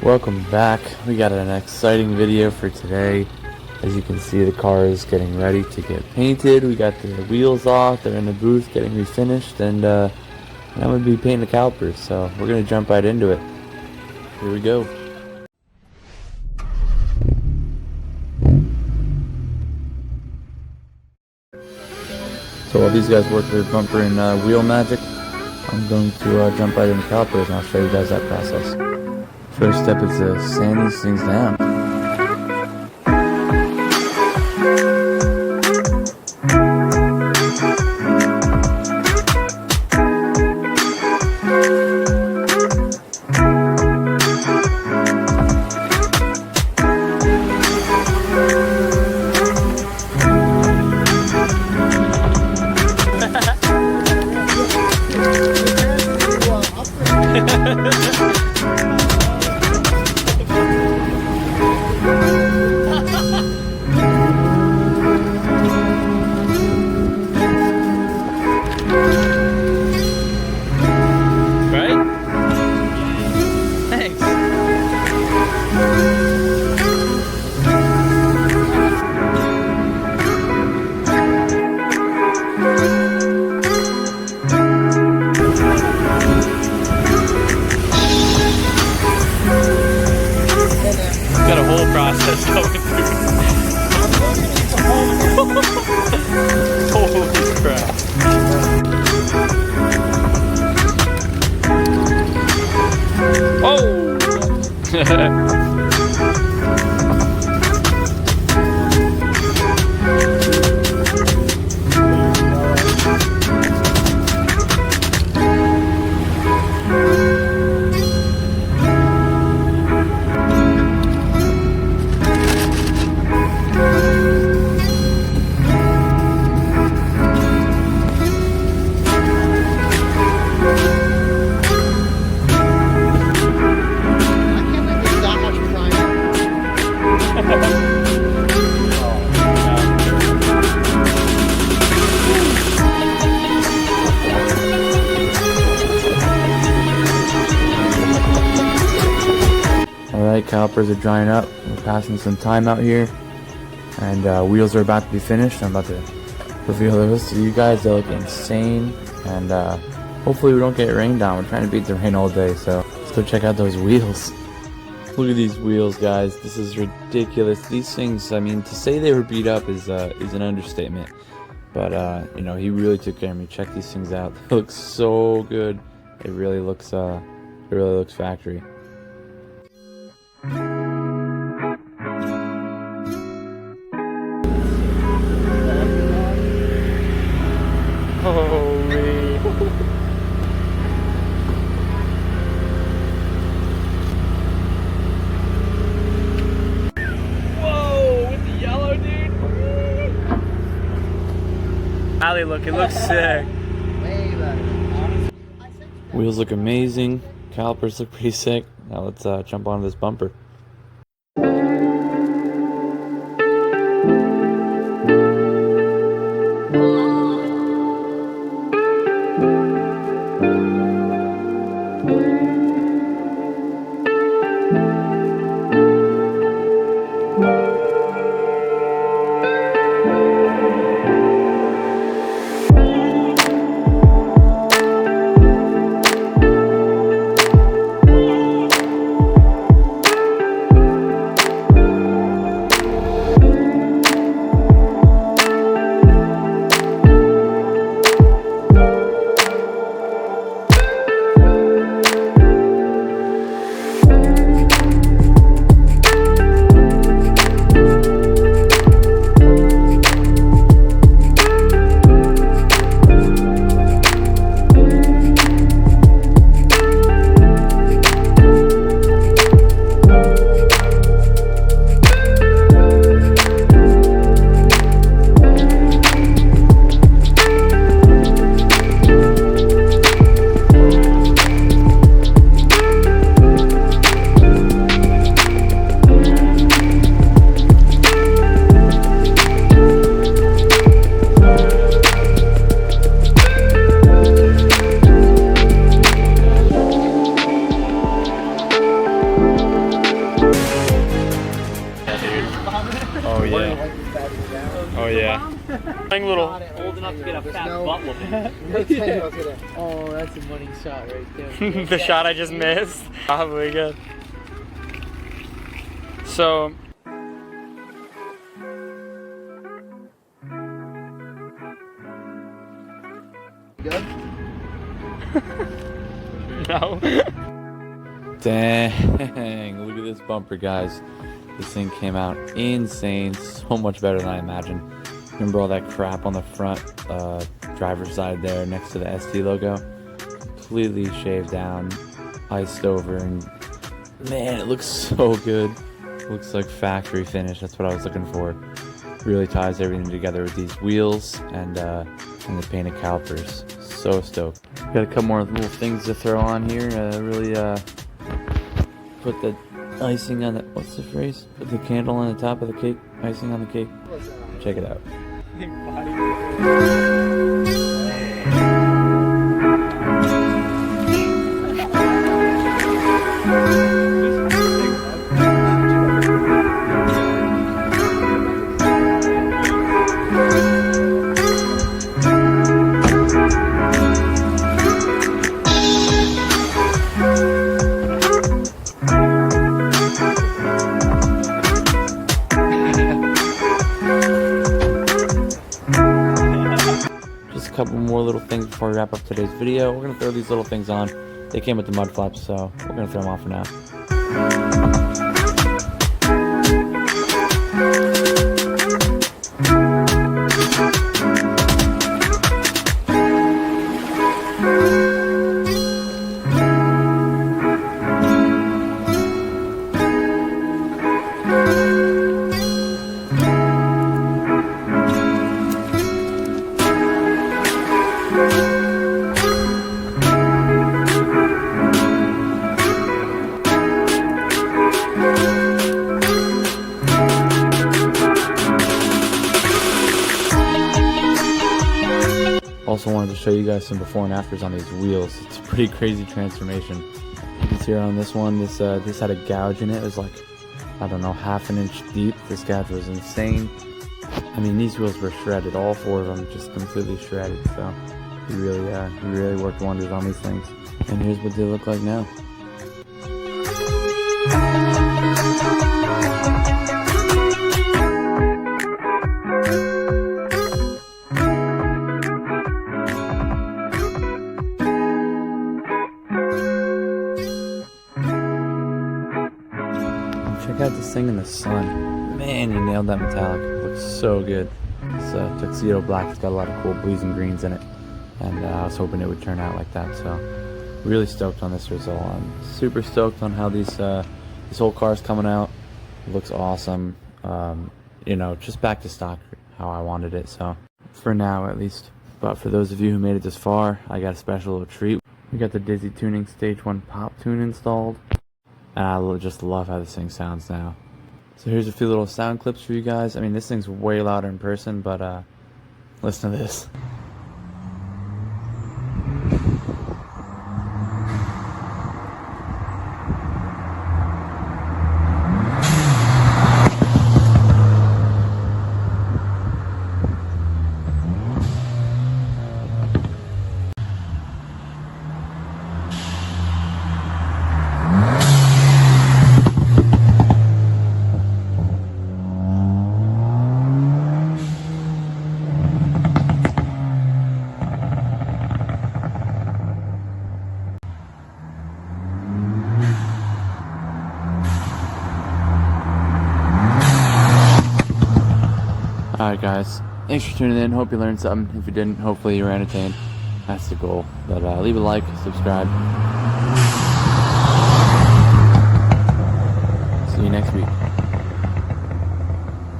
Welcome back. We got an exciting video for today. As you can see, the car is getting ready to get painted. We got the wheels off, they're in the booth getting refinished, and I'm going to be painting the calipers, so we're going to jump right into it. Here we go. So while these guys work their bumper and wheel magic, I'm going to jump right into calipers and I'll show you guys that process. First step is to sand these things down. Got a whole process going through. Holy crap. Oh! Alright, calipers are drying up. We're passing some time out here. And wheels are about to be finished. I'm about to reveal those to you guys. They look insane. And hopefully we don't get rained on. We're trying to beat the rain all day. So let's go check out those wheels. Look at these wheels, guys. This is ridiculous. These things, I mean, to say they were beat up is an understatement. But, you know, he really took care of me. Check these things out. They look so good. It really looks factory. Holy. Whoa, with the yellow, dude. How they look? It looks sick. Wheels look amazing. Calipers look pretty sick. Now let's jump onto this bumper. Oh yeah. Playing little. Old enough to get a fat butt whooping. Oh, that's a money shot right there. The shot I just missed. Probably good. So. Good? No. Dang, look at this bumper, guys. This thing came out insane, so much better than I imagined. Remember all that crap on the front driver's side there next to the ST logo? Completely shaved down, iced over, and man, it looks so good. It looks like factory finish. That's what I was looking for. Really ties everything together with these wheels and the painted calipers. So stoked. Got a couple more little things to throw on here. Really put the icing on the, what's the phrase? Put the candle on the top of the cake. Icing on the cake. Check it out. Couple more little things before we wrap up today's video. We're gonna throw these little things on. They came with the mud flaps, so we're gonna throw them on for now. Also wanted to show you guys some before and afters on these wheels. It's a pretty crazy transformation. You can see here on this one, this had a gouge in it. It was like, I don't know, half an inch deep. This gouge was insane. I mean, these wheels were shredded, all four of them, just completely shredded. So he really worked wonders on these things. And here's what they look like now. Check out this thing in the sun. Man, you nailed that metallic. It looks so good. It's tuxedo black. It's got a lot of cool blues and greens in it. And I was hoping it would turn out like that. So really stoked on this result. I'm super stoked on how this whole car's coming out. It looks awesome. You know, just back to stock how I wanted it. So for now, at least. But for those of you who made it this far, I got a special little treat. We got the Dizzy Tuning Stage 1 Pop Tune installed. And I just love how this thing sounds now. So here's a few little sound clips for you guys. I mean, this thing's way louder in person, but listen to this. Alright guys, thanks for tuning in. Hope you learned something. If you didn't, hopefully you were entertained. That's the goal. But leave a like, subscribe. See you next week.